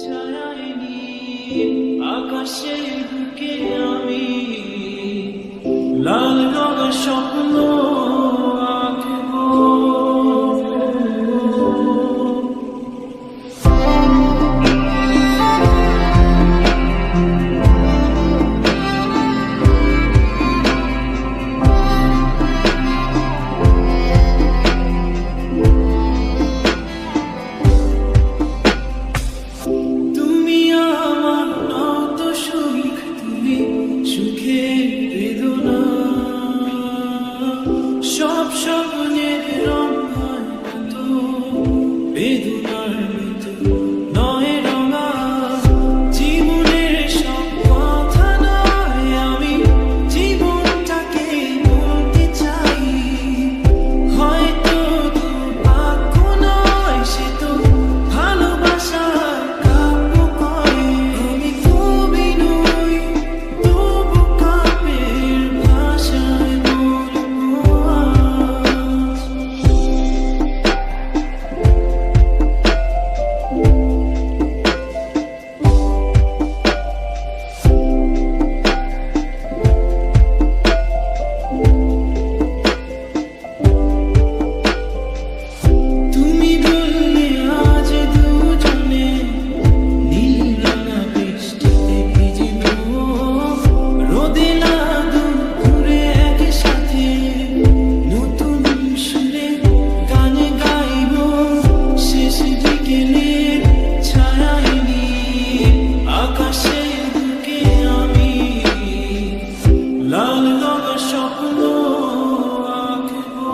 ছায়ায়নি আকাশের বুকে আমি লাল রঙের স্বপ্ন আঁকবো। তুমি আমার নত সুখ, তুমি সুখের বেদনা, সব স্বপ্নের রঙার মতো বেদনার মতো নয় রঙা। জীবনের সব কথা নয়, আমি জীবনটাকে বলতে চাই। হয়তো দুর্ভাগ্য নয়, সে তো ভালোবাসার কাব্য কয়। আমি কবি নই, তবু কাব্যের ভাষায় বলবো আজ। তুমি বললে আজ দুজনে নীল রাঙা বৃষ্টিতে ভিজবো, রোদে না দুপুরে একসাথে নতুন সুরে গান গাইবো। শেষ বিকেলের ছায়ায়নি আকাশের বুকে আমি লাল রঙের স্বপ্ন আঁকবো।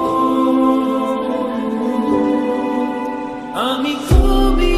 আমি কবি